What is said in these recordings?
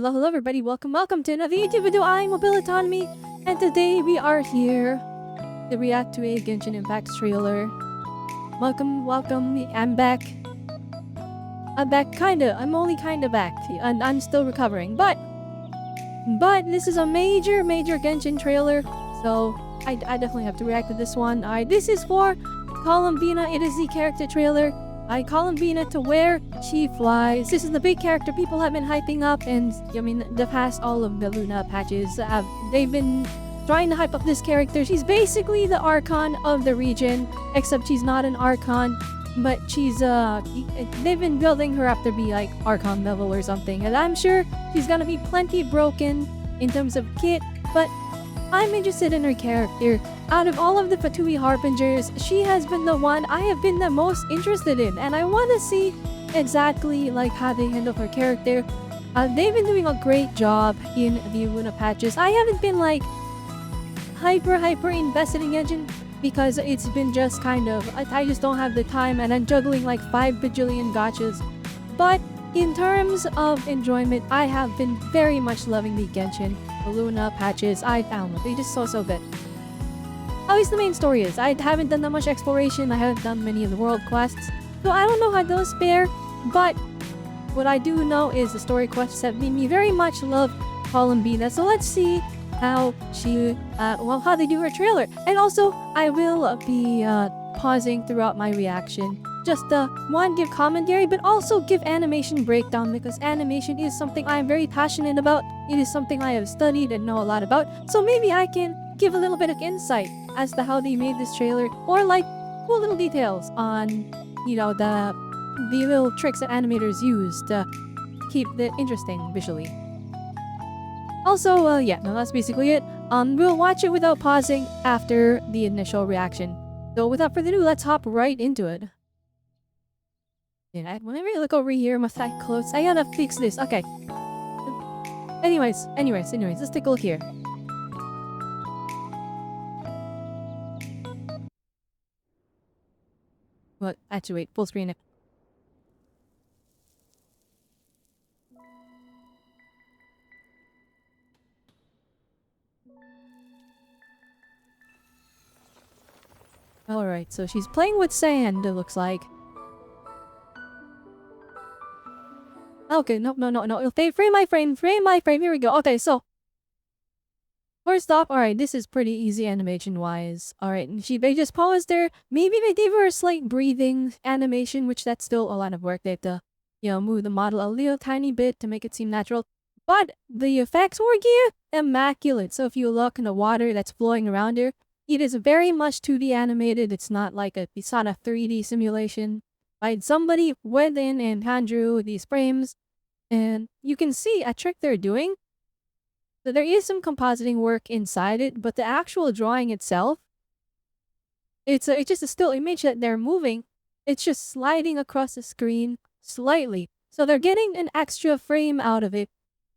Hello everybody, welcome to another YouTube video. I'm Robelle Autonomy, and today we are here to react to a Genshin Impact trailer. Welcome, I'm back. I'm only kinda back, and I'm still recovering, but this is a major Genshin trailer, so I definitely have to react to this one. Alright, this is for Columbina. It is the character trailer. Columbina to where she flies. This is the big character people have been hyping up, and I mean, the past all of the Luna patches they've been trying to hype up this character. She's basically the Archon of the region, except she's not an Archon, but she's they've been building her up to be like Archon level or something, and I'm sure she's gonna be plenty broken in terms of kit, but I'm interested in her character. Out of all of the Fatui Harbingers, she has been the one I have been the most interested in, and I want to see exactly like how they handle her character. They've been doing a great job in the Luna patches. I haven't been like hyper invested in Genshin because it's been just kind of, I just don't have the time, and I'm juggling like 5 bajillion gachas. But in terms of enjoyment, I have been very much loving the Genshin Luna patches. I don't know, they just so good. At least the main story is. I haven't done that much exploration, I haven't done many of the world quests, so I don't know how those fare, but what I do know is the story quests have made me very much love Columbina, so let's see how she, how they do her trailer. And also, I will be pausing throughout my reaction. Just one, give commentary, but also give animation breakdown, because animation is something I am very passionate about. It is something I have studied and know a lot about, so maybe I can give a little bit of insight as to how they made this trailer, or like cool little details on, you know, the little tricks that animators use to keep it interesting visually. Also, yeah, no, that's basically it. We'll watch it without pausing after the initial reaction. So without further ado, let's hop right into it. Yeah, whenever I look over here, must I close? I gotta fix this. Okay. Anyways, let's take a look here. What? Actually, wait, full screen. Alright, so she's playing with sand, it looks like. Okay, no. Frame my frame, here we go. Okay, so first off, alright, this is pretty easy animation-wise. Alright, they just paused there. Maybe they gave her a slight breathing animation, which that's still a lot of work. They have to, you know, move the model a little tiny bit to make it seem natural. But the effects were here immaculate. So if you look in the water that's flowing around her, it is very much 2D animated. It's not like it's not a 3D simulation. Right? Somebody went in and hand drew these frames, and you can see a trick they're doing. So there is some compositing work inside it, but the actual drawing itself, it's just a still image that they're moving. It's just sliding across the screen slightly. So they're getting an extra frame out of it,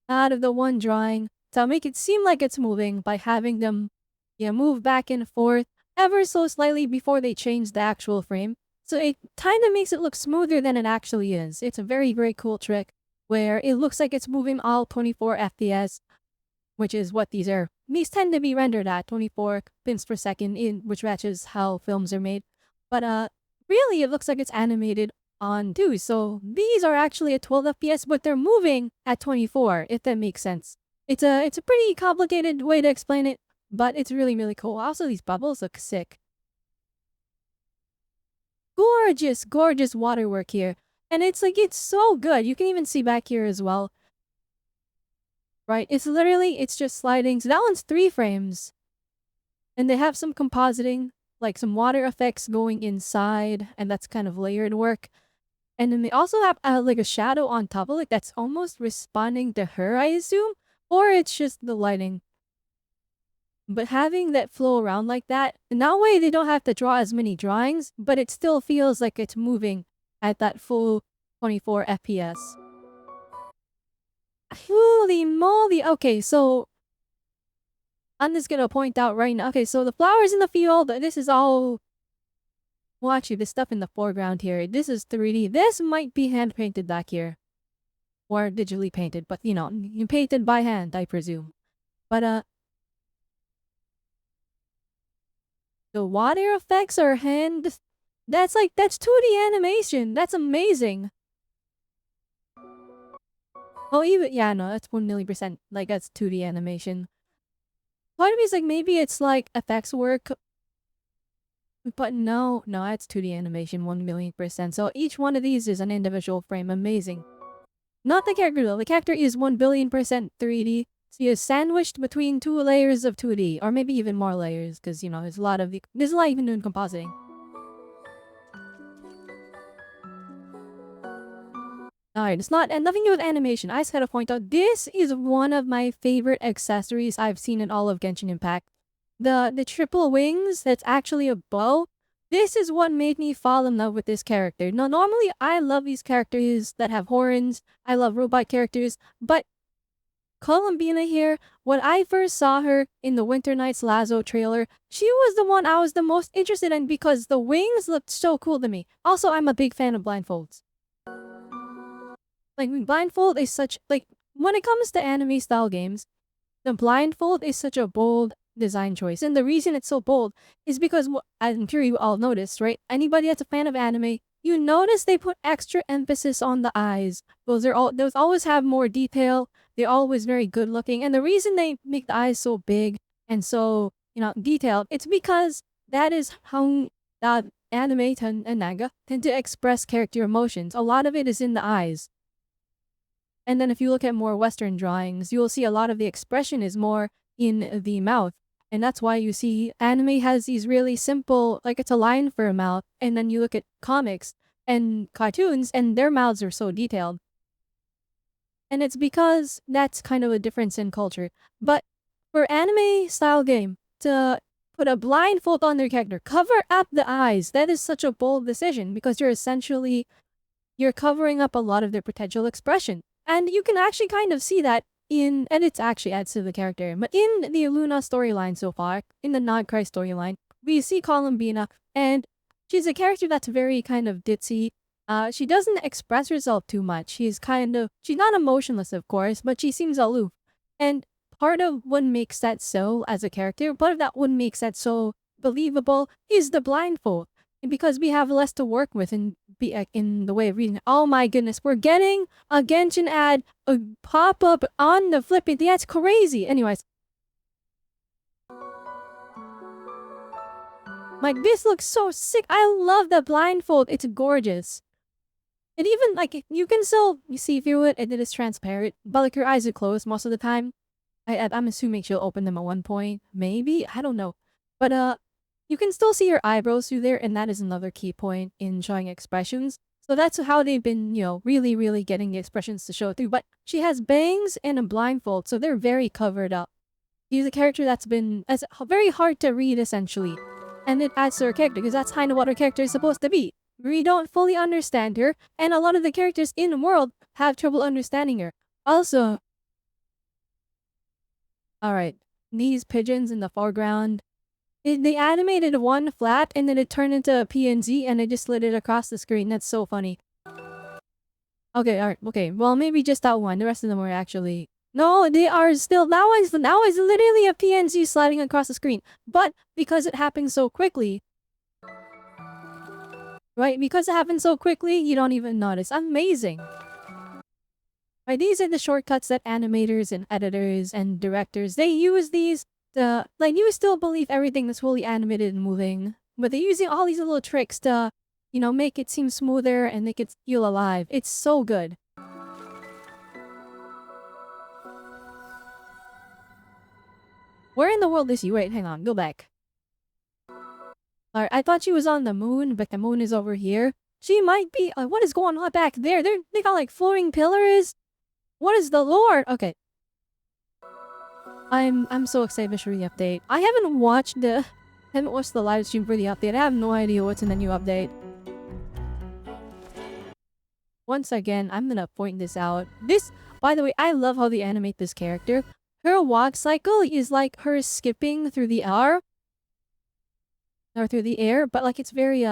out of the one drawing, to make it seem like it's moving by having them, yeah, move back and forth ever so slightly before they change the actual frame. So it kind of makes it look smoother than it actually is. It's a very cool trick where it looks like it's moving all 24 FPS, which is what these are. These tend to be rendered at 24 pins per second, which matches how films are made. But really it looks like it's animated on 2. So these are actually at 12 FPS, but they're moving at 24, if that makes sense. It's a pretty complicated way to explain it, but it's really cool. Also, these bubbles look sick. Gorgeous waterwork here. And it's so good. You can even see back here as well. Right? It's just sliding. So that one's 3 frames. And they have some compositing, like some water effects going inside, and that's kind of layered work. And then they also have like a shadow on top of it that's almost responding to her, I assume. Or it's just the lighting. But having that flow around like that, and that way they don't have to draw as many drawings, but it still feels like it's moving at that full 24 FPS. Holy moly! Okay, so I'm just gonna point out right now. Okay, so the flowers in the field, this is all... Well, actually, this stuff in the foreground here, this is 3D. This might be hand-painted back here. or digitally painted, but you know, painted by hand, I presume. But the water effects are hand. That's 2D animation. That's amazing. Oh, even yeah, no, that's 1,000,000%. Like that's 2D animation. Part of me is like maybe it's like effects work, but no, no, that's 2D animation 1,000,000%. So each one of these is an individual frame. Amazing. Not the character though. The character is 1,000,000,000% 3D. She is sandwiched between 2 layers of 2D, or maybe even more layers, because you know there's a lot even doing compositing. Alright, it's not and nothing to do with animation. I just gotta point out this is one of my favorite accessories I've seen in all of Genshin Impact. The triple wings that's actually a bow. This is what made me fall in love with this character. Now normally I love these characters that have horns. I love robot characters, but Columbina here, when I first saw her in the Winter Nights Lazo trailer, she was the one I was the most interested in because the wings looked so cool to me. Also, I'm a big fan of blindfolds. Like, blindfold is such, like, when it comes to anime style games, the blindfold is such a bold design choice. And the reason it's so bold is because, I'm sure you all noticed, right? Anybody that's a fan of anime, you notice they put extra emphasis on the eyes. Those always have more detail. They're always very good looking. And the reason they make the eyes so big and so, you know, detailed, it's because that is how anime and manga tend to express character emotions. A lot of it is in the eyes. And then if you look at more Western drawings, you'll see a lot of the expression is more in the mouth. And that's why you see anime has these really simple, like it's a line for a mouth. And then you look at comics and cartoons and their mouths are so detailed. And it's because that's kind of a difference in culture. But for anime style game, to put a blindfold on their character, cover up the eyes, that is such a bold decision because you're covering up a lot of their potential expression. And you can actually kind of see that and it actually adds to the character. But in the Luna storyline so far, in the Nodcry storyline, we see Columbina, and she's a character that's very kind of ditzy. She doesn't express herself too much. She's not emotionless, of course, but she seems aloof. And part of what makes that so as a character, part of that what makes that so believable is the blindfold. And because we have less to work with in the way of reading. Oh my goodness, we're getting a Genshin ad pop up on the flippy. That's crazy. Anyways. Like, this looks so sick. I love the blindfold. It's gorgeous. And even, like, you can still see through it and it is transparent. But, like, your eyes are closed most of the time. I'm assuming she'll open them at one point. Maybe? I don't know. But, you can still see her eyebrows through there, and that is another key point in showing expressions. So that's how they've been, you know, really, really getting the expressions to show through. But she has bangs and a blindfold, so they're very covered up. She's a character that's been very hard to read, essentially. And it adds to her character, because that's kind of what her character is supposed to be. We don't fully understand her, and a lot of the characters in the world have trouble understanding her. Also, alright, these pigeons in the foreground, they animated one flat and then it turned into a PNG and it just slid it across the screen. That's so funny. Okay, alright, okay. Well, maybe just that one. The rest of them were actually... No, they are still... That one's literally a PNG sliding across the screen. But because it happened so quickly... Right? Because it happened so quickly, you don't even notice. Amazing. Right? These are the shortcuts that animators and editors and directors, they use these like, you still believe everything that's fully animated and moving, but they're using all these little tricks to, you know, make it seem smoother and make it feel alive. It's so good. Where in the world is she? Wait, hang on, go back. Alright, I thought she was on the moon, but the moon is over here. She might be, what is going on back there? They got like floating pillars? What is the lore? Okay. I'm so excited for the update. I haven't watched the live stream for the update. I have no idea what's in the new update. Once again, I'm gonna point this out. By the way, I love how they animate this character. Her walk cycle is like her skipping through the air. Or through the air, but like it's very,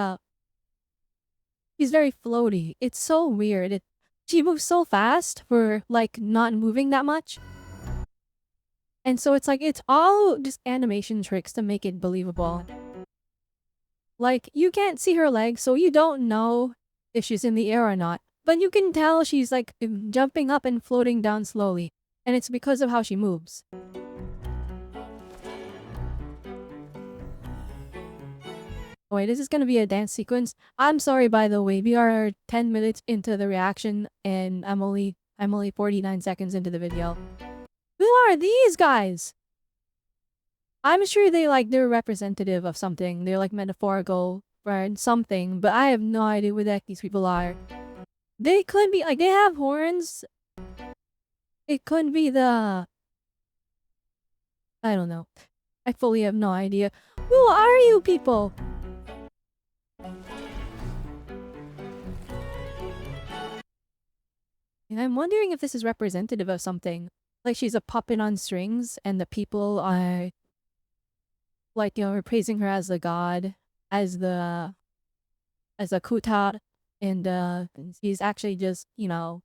she's very floaty. It's so weird. she moves so fast for like not moving that much. And so it's like it's all just animation tricks to make it believable. Like you can't see her legs, so you don't know if she's in the air or not. But you can tell she's like jumping up and floating down slowly. And it's because of how she moves. Oh, wait, this is gonna be a dance sequence. I'm sorry, by the way. We are 10 minutes into the reaction, and I'm only 49 seconds into the video. Who are these guys? I'm sure they're representative of something. They're like metaphorical for something, but I have no idea what the heck these people are. They could be like they have horns. It could be the I don't know. I fully have no idea. Who are you people? And I'm wondering if this is representative of something. Like she's a puppet on strings and the people are like, you know, praising her as the god, as a kuta, and she's actually just, you know.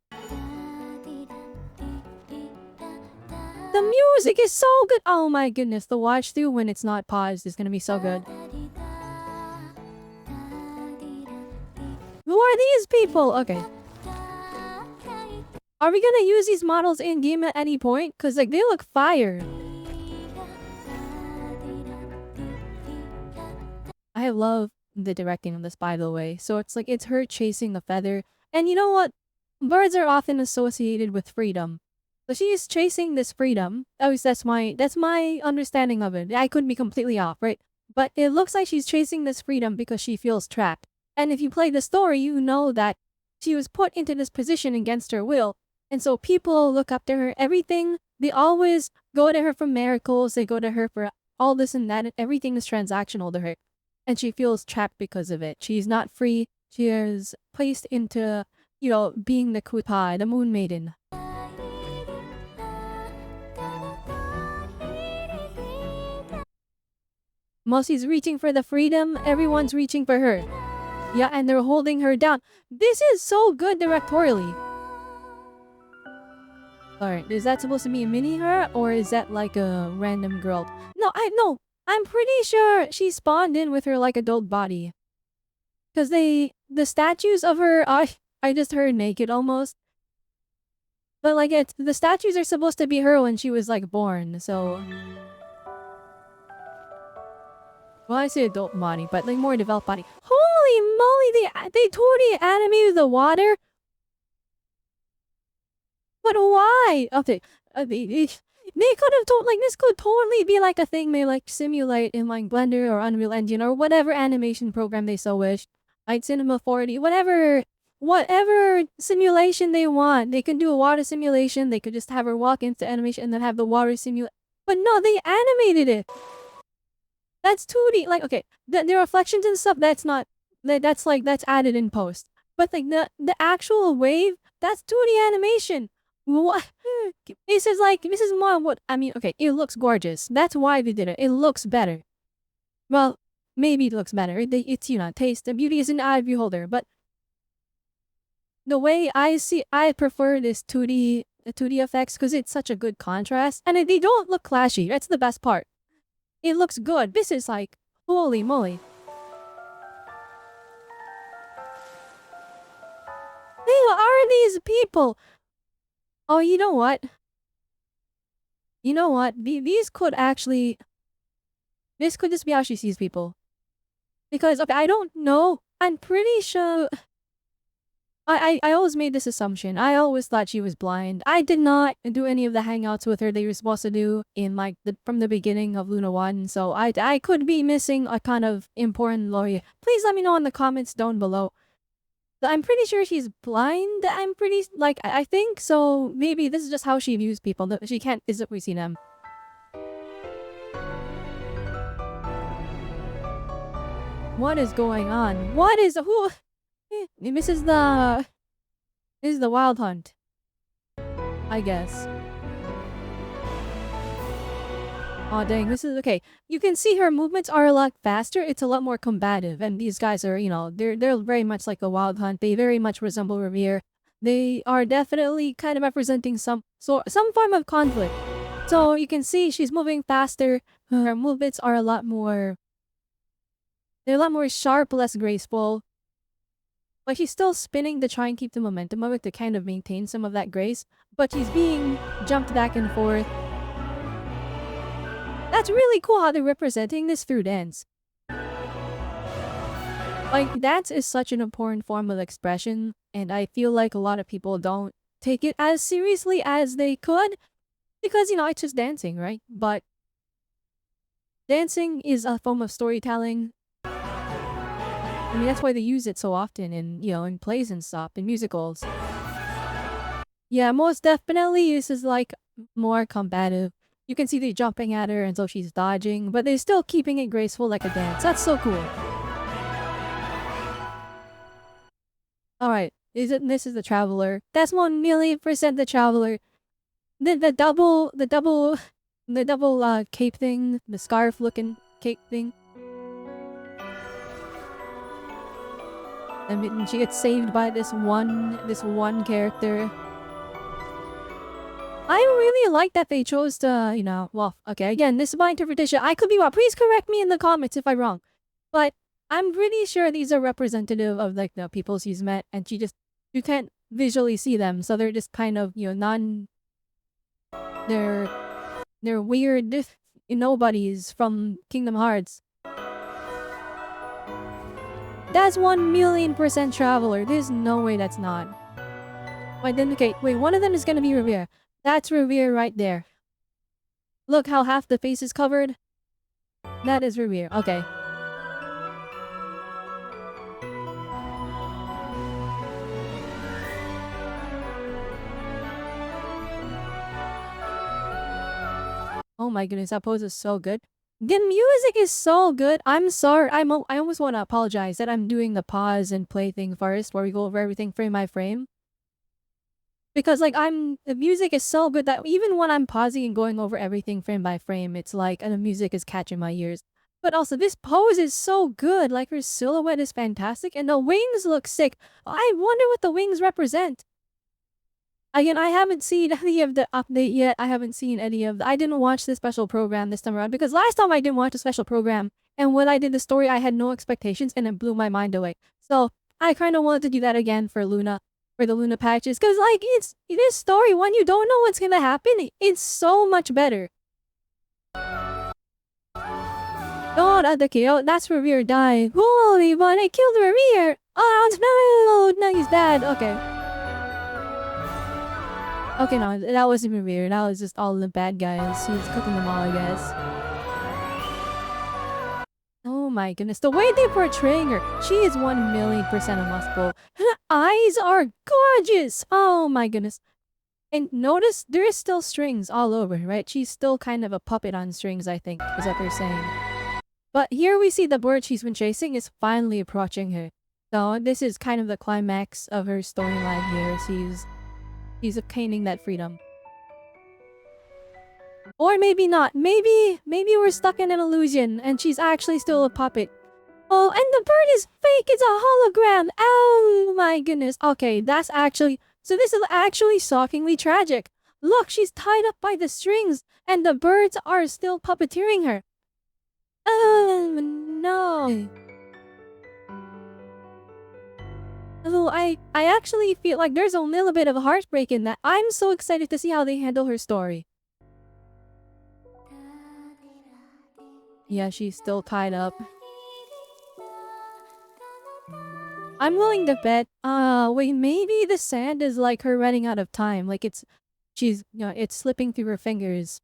The music is so good! Oh my goodness, the watch through when it's not paused is gonna be so good. Who are these people? Okay. Are we gonna use these models in game at any point? Cause like they look fire. I love the directing of this, by the way. So it's like it's her chasing the feather. And you know what? Birds are often associated with freedom. So she is chasing this freedom. At least that's my understanding of it. I could be completely off, right? But it looks like she's chasing this freedom because she feels trapped. And if you play the story, you know that she was put into this position against her will. And so people look up to her. Everything, they always go to her for miracles. They go to her for all this and that. And everything is transactional to her. And she feels trapped because of it. She's not free. She is placed into, you know, being the Kutai, the Moon Maiden. Mossy's reaching for the freedom. Everyone's reaching for her. Yeah, and they're holding her down. This is so good directorially. Alright, is that supposed to be a mini her? Or is that like a random girl? No, I'm pretty sure she spawned in with her like adult body. Cause the statues of her, I just heard naked almost. But like the statues are supposed to be her when she was like born, so. Well, I say adult body, but like more developed body. Holy moly, they totally animated the water. But why? Okay, they could have told like this could totally be like a thing they like simulate in like Blender or Unreal Engine or whatever animation program they so wish. Like Cinema 4D, whatever simulation they want. They could do a water simulation. They could just have her walk into animation and then have the water simulate. But no, they animated it. That's 2D. Like, okay, the reflections and stuff, that's not, that's added in post. But like the actual wave, that's 2D animation. What? This is more what, I mean, okay, it looks gorgeous. That's why they did it. It looks better. Well, maybe it looks better. It's, you know, taste. The beauty is in the eye of the beholder. But the way I prefer this 2D effects because it's such a good contrast. And they don't look clashy. That's the best part. It looks good. This is like, holy moly. Who are these people? Oh, you know what? You know what? These could actually... This could just be how she sees people. Because, okay, I don't know. I'm pretty sure... I always made this assumption. I always thought she was blind. I did not do any of the hangouts with her they were supposed to do in like from the beginning of Luna 1. So I could be missing a kind of important lawyer. Please let me know in the comments down below. I'm pretty sure she's blind. I'm pretty like I think so. Maybe this is just how she views people. That she can't physically see them. What is going on? What is who? This is the Wild Hunt, I guess. Oh dang, this is okay. You can see her movements are a lot faster. It's a lot more combative, and these guys are, you know, they're very much like a Wild Hunt. They very much resemble Revere. They are definitely kind of representing some form of conflict. So you can see she's moving faster. Her movements are they're a lot more sharp, less graceful. But she's still spinning to try and keep the momentum of it to kind of maintain some of that grace. But she's being jumped back and forth. That's really cool how they're representing this through dance. Like, dance is such an important form of expression, and I feel like a lot of people don't take it as seriously as they could because, it's just dancing, right? But dancing is a form of storytelling. I mean, that's why they use it so often in plays and stuff, in musicals. Yeah, most definitely this is like more combative. You can see they're jumping at her and so she's dodging, but they're still keeping it graceful like a dance. That's so cool. Alright, this is the Traveler. That's 1,000,000% the Traveler. The double cape thing, the scarf looking cape thing. I mean, she gets saved by this one character. I really like that they chose to, well, okay, again, this is my interpretation. I could be wrong. Please correct me in the comments if I'm wrong. But I'm pretty sure these are representative of like the people she's met, and you can't visually see them, so they're just kind of, they're weird nobodies from Kingdom Hearts. That's 1,000,000% Traveler. There's no way that's not. Wait, one of them is gonna be Revere. That's Revere right there. Look how half the face is covered. That is Revere. Okay. Oh my goodness, that pose is so good. The music is so good. I'm sorry. I almost want to apologize that I'm doing the pause and play thing first, where we go over everything frame by frame. Because the music is so good that even when I'm pausing and going over everything frame by frame, it's like, and the music is catching my ears. But also, this pose is so good. Like, her silhouette is fantastic, and the wings look sick. I wonder what the wings represent. Again, I haven't seen any of the update yet. I didn't watch the special program this time around, because last time I didn't watch the special program, and when I did the story, I had no expectations, and it blew my mind away. So, I kind of wanted to do that again for Luna. For the Luna patches, because this story, when you don't know what's gonna happen, it's so much better. Oh, that's Revere died. Holy, but I killed Revere. Oh no, he's dead. Okay, no, that wasn't Revere. That was just all the bad guys. He's cooking them all, I guess. Oh my goodness, the way they're portraying her, she is 1,000,000% a must-go. Her eyes are gorgeous! Oh my goodness. And notice, there is still strings all over, right? She's still kind of a puppet on strings, I think, is what they're saying. But here we see the bird she's been chasing is finally approaching her. So this is kind of the climax of her storyline here. She's obtaining that freedom. Or maybe not. Maybe we're stuck in an illusion and she's actually still a puppet. Oh, and the bird is fake. It's a hologram. Oh my goodness. Okay, this is actually shockingly tragic. Look, she's tied up by the strings and the birds are still puppeteering her. Oh no. Although I actually feel like there's a little bit of heartbreak in that. I'm so excited to see how they handle her story. Yeah, she's still tied up. I'm willing to bet, wait, maybe the sand is like her running out of time. Like it's slipping through her fingers.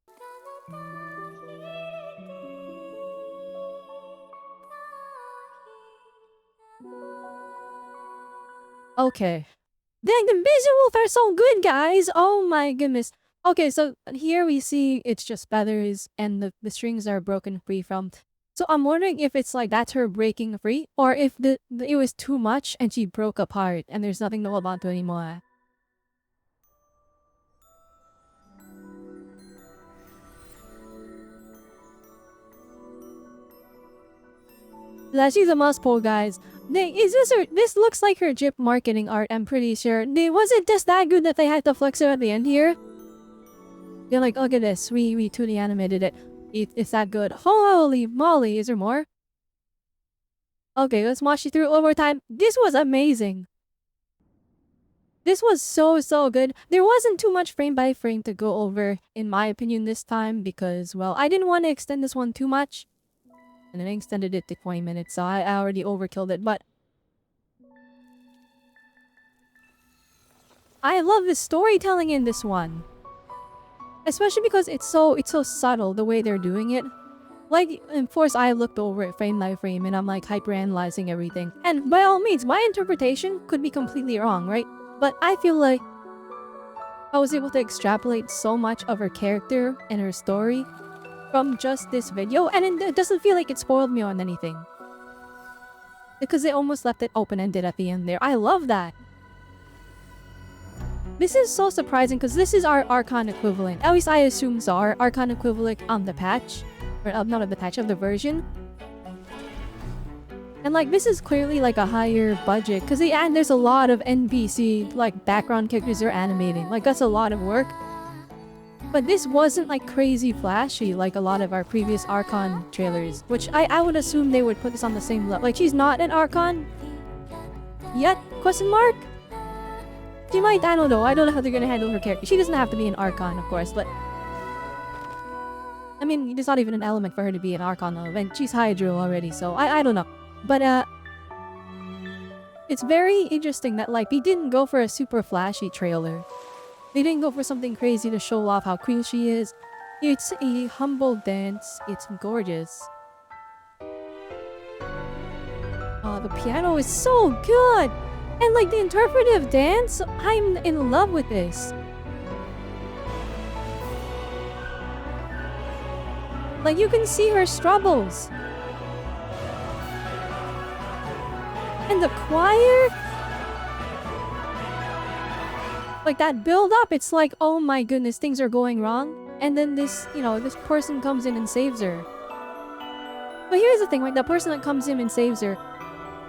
Okay. Dang, the visuals are so good, guys! Oh my goodness. Okay, so here we see it's just feathers and the strings are broken free from. So I'm wondering if it's like that's her breaking free, or if it was too much and she broke apart and there's nothing to hold on to anymore. She's a must pull, guys. This looks like her Jip marketing art, I'm pretty sure. Was it just that good that they had to flex it at the end here? They're like, look at this, we 2D animated it. It's that good. Holy moly, is there more? Okay, let's watch it through one more time. This was amazing. This was so good. There wasn't too much frame by frame to go over, in my opinion, this time because, well, I didn't want to extend this one too much. And then I extended it to 20 minutes, so I already overkilled it, but I love the storytelling in this one. Especially because it's so subtle the way they're doing it. Like, of course, I looked over it frame by frame and I'm like hyper-analyzing everything. And by all means, my interpretation could be completely wrong, right? But I feel like I was able to extrapolate so much of her character and her story from just this video, and it doesn't feel like it spoiled me on anything. Because they almost left it open-ended at the end there. I love that. This is so surprising because this is our Archon equivalent. At least I assume so. Our Archon equivalent on the patch. Or not of the patch, of the version. And like, this is clearly like a higher budget because there's a lot of NPC like background characters they're animating. Like, that's a lot of work. But this wasn't like crazy flashy like a lot of our previous Archon trailers, which I would assume they would put this on the same level. Like, she's not an Archon yet? Question mark? She might, I don't know. I don't know how they're gonna handle her character. She doesn't have to be an Archon, of course, but I mean, there's not even an element for her to be an Archon though, and she's Hydro already, so I don't know. But it's very interesting that like, they didn't go for a super flashy trailer. They didn't go for something crazy to show off how cool she is. It's a humble dance. It's gorgeous. The piano is so good! And like the interpretive dance, I'm in love with this. Like, you can see her struggles. And the choir? Like, that build up, it's like, oh my goodness, things are going wrong. And then this, this person comes in and saves her. But here's the thing, like, the person that comes in and saves her,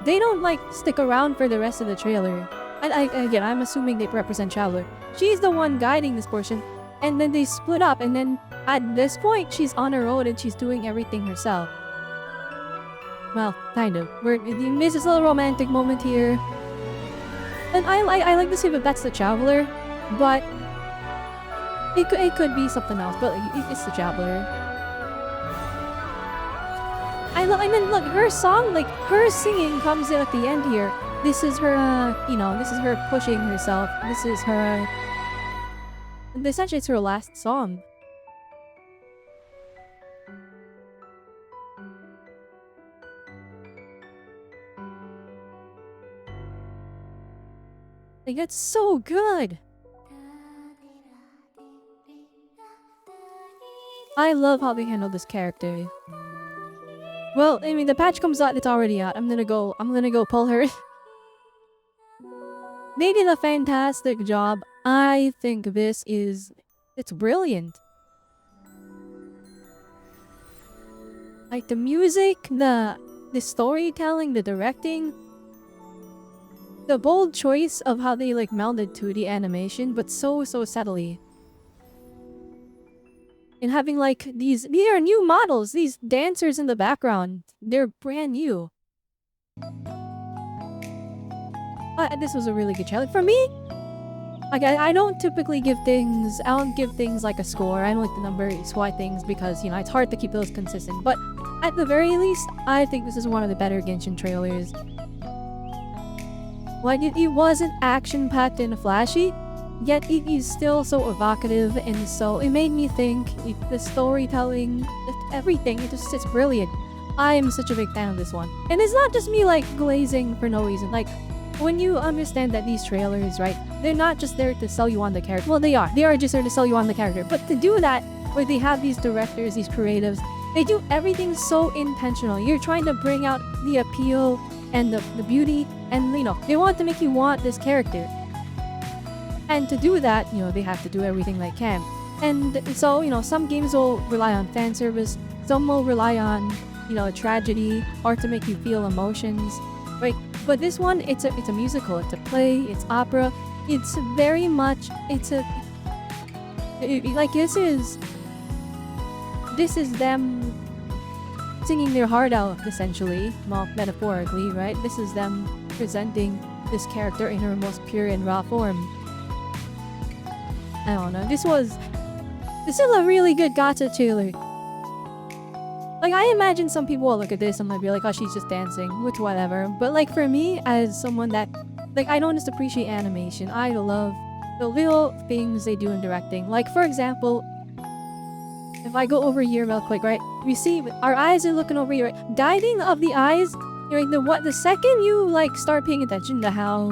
they don't, like, stick around for the rest of the trailer. And again, I'm assuming they represent Traveler. She's the one guiding this portion. And then they split up, and then at this point, she's on her own and she's doing everything herself. Well, kind of. You miss this little romantic moment here. And I like to say that that's the Traveler, but it could be something else, but it's the Traveler. And then look, her song, like, her singing comes in at the end here. This is her, this is her pushing herself. This is her... Essentially, it's her last song. Like, it's so good! I love how they handle this character. Well, I mean, the patch comes out, it's already out. I'm gonna go pull her. They did a fantastic job. I think it's brilliant. Like, the music, the storytelling, the directing, the bold choice of how they like melded 2D animation, but so subtly. And having like these are new models, these dancers in the background, they're brand new. This was a really good challenge for me. Like, I don't typically give things, like a score. I don't like the number squad things because, it's hard to keep those consistent. But at the very least, I think this is one of the better Genshin trailers. Like, it wasn't action-packed and flashy, yet it is still so evocative, and so it made me think, the storytelling, everything, it's brilliant. I am such a big fan of this one. And it's not just me, like, glazing for no reason. Like, when you understand that these trailers, right, they're not just there to sell you on the character. Well, they are just there to sell you on the character. But to do that, where they have these directors, these creatives, they do everything so intentional. You're trying to bring out the appeal and the beauty, and, they want to make you want this character. And to do that, they have to do everything they can. And so, some games will rely on fan service, some will rely on, tragedy, or to make you feel emotions. right? But this one, it's a musical, it's a play, it's opera. It's very much, like this is them singing their heart out, essentially, well, metaphorically, right? This is them presenting this character in her most pure and raw form. I don't know. This is a really good gacha trailer. Like, I imagine some people will look at this and might be like, oh, she's just dancing, which whatever. But like for me, as someone that, like, I don't just appreciate animation. I love the little things they do in directing. Like, for example, if I go over here real quick, right? We see our eyes are looking over here, right? Guiding of the eyes, right? The second you like start paying attention to how,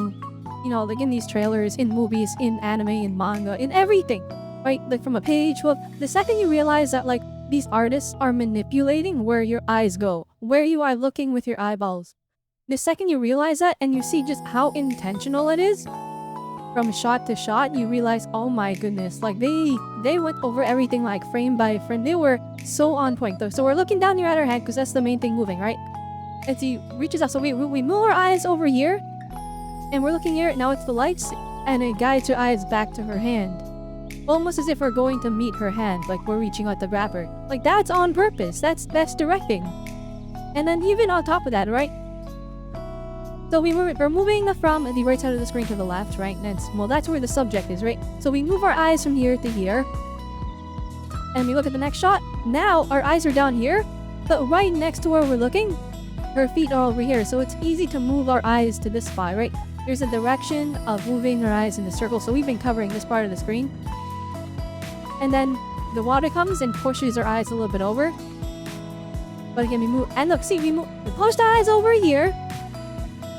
you know, like in these trailers, in movies, in anime, in manga, in everything, right? Like from a page, well, the second you realize that like these artists are manipulating where your eyes go, where you are looking with your eyeballs. The second you realize that and you see just how intentional it is, from shot to shot, you realize, oh my goodness, like they went over everything like frame by frame. They were so on point though. So we're looking down here at our head because that's the main thing moving, right? And she reaches out. So we move our eyes over here and we're looking here. Now it's the lights and it guides her eyes back to her hand. Almost as if we're going to meet her hand, like we're reaching out to grab her. Like that's on purpose. That's directing. And then even on top of that, right? So we're moving from the right side of the screen to the left, right? And well, that's where the subject is, right? So we move our eyes from here to here. And we look at the next shot. Now our eyes are down here. But right next to where we're looking, her feet are over here. So it's easy to move our eyes to this spot, right? There's a direction of moving our eyes in the circle. So we've been covering this part of the screen. And then the water comes and pushes our eyes a little bit over. But again, we move. And look, see, we push the eyes over here.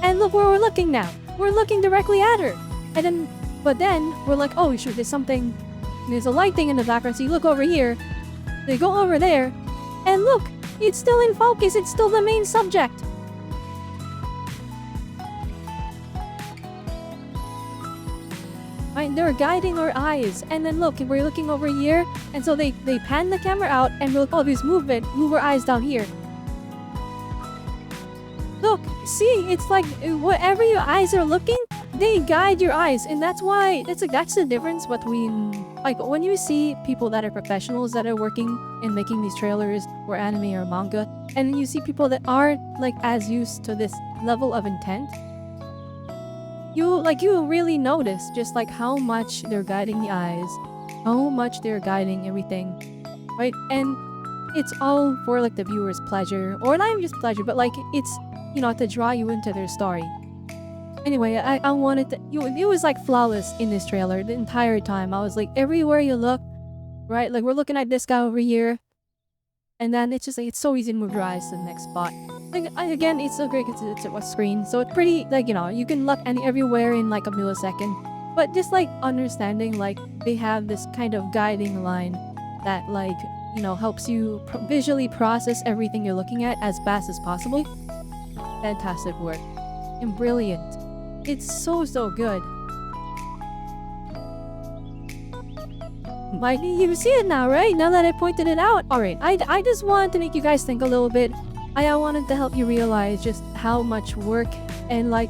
And look where we're looking now. We're looking directly at her. And then, but then we're like, oh shoot, there's something, there's a light thing in the background. So you look over here, they go over there, and look, it's still in focus. It's still the main subject. Right, they're guiding our eyes. And then look, we're looking over here, and so they pan the camera out, and we'll all these move our eyes down here. Look, see, it's like wherever your eyes are looking, they guide your eyes. And that's why, that's the difference between, like, when you see people that are professionals that are working and making these trailers or anime or manga, and then you see people that aren't, like, as used to this level of intent, you really notice just, like, how much they're guiding the eyes, how much they're guiding everything, right? And it's all for, like, the viewer's pleasure, or not even just pleasure, but, like, it's, you know, to draw you into their story. Anyway, I wanted to, it was like flawless in this trailer the entire time. I was like, everywhere you look, right? Like we're looking at this guy over here, and then it's just like, it's so easy to move your eyes to the next spot. Like, again, it's so great because it's a screen, so it's pretty, like, you know, you can look everywhere in like a millisecond. But just like understanding, like, they have this kind of guiding line that, like, you know, helps you visually process everything you're looking at as fast as possible. Fantastic work. And brilliant. It's so good. Like, you see it now, right? Now that I pointed it out. Alright, I just wanted to make you guys think a little bit. I wanted to help you realize just how much work and, like,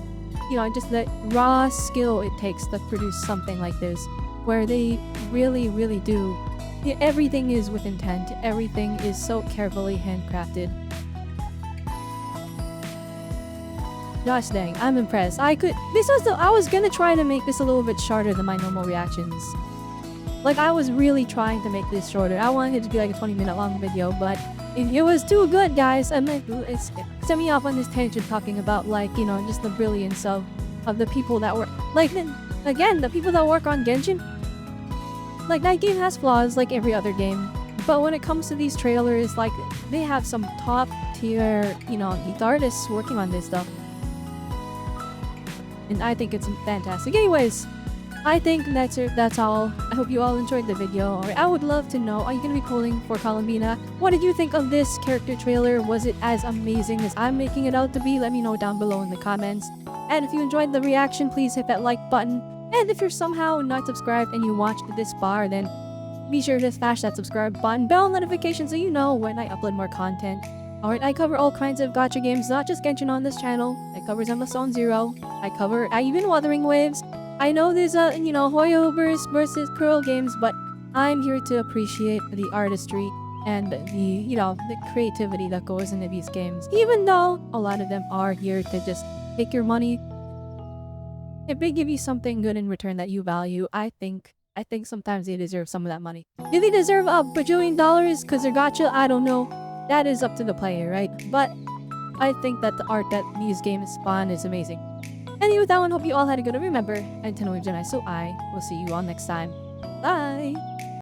you know, just the raw skill it takes to produce something like this. Where they really do. Yeah, everything is with intent. Everything is so carefully handcrafted. Gosh dang, I'm impressed. I was gonna try to make this a little bit shorter than my normal reactions. Like, I was really trying to make this shorter. I wanted it to be like a 20-minute long video, but it was too good, guys. And like, it's set me off on this tangent talking about, like, you know, just the brilliance of the people that were, like, again, the people that work on Genshin. Like, that game has flaws like every other game. But when it comes to these trailers, like, they have some top tier, you know, artists working on this stuff. And I think it's fantastic. Anyways, I think that's it. That's all. I hope you all enjoyed the video. Alright, I would love to know, are you going to be pulling for Columbina? What did you think of this character trailer? Was it as amazing as I'm making it out to be? Let me know down below in the comments. And if you enjoyed the reaction, please hit that like button. And if you're somehow not subscribed and you watched this far, then be sure to smash that subscribe button, bell notification so you know when I upload more content. Alright, I cover all kinds of gacha games, not just Genshin on this channel. I cover Zone Zero. I even Wuthering Waves. I know there's Hoyoverse versus Curl games, but I'm here to appreciate the artistry and the creativity that goes into these games. Even though a lot of them are here to just take your money, if they give you something good in return that you value, I think sometimes they deserve some of that money. Do they deserve a bajillion dollars because they're gacha? I don't know. That is up to the player, right? But I think that the art that these games spawn is amazing. Anyway, with that one, hope you all had a good one. Remember, and Autonomy, so I will see you all next time. Bye!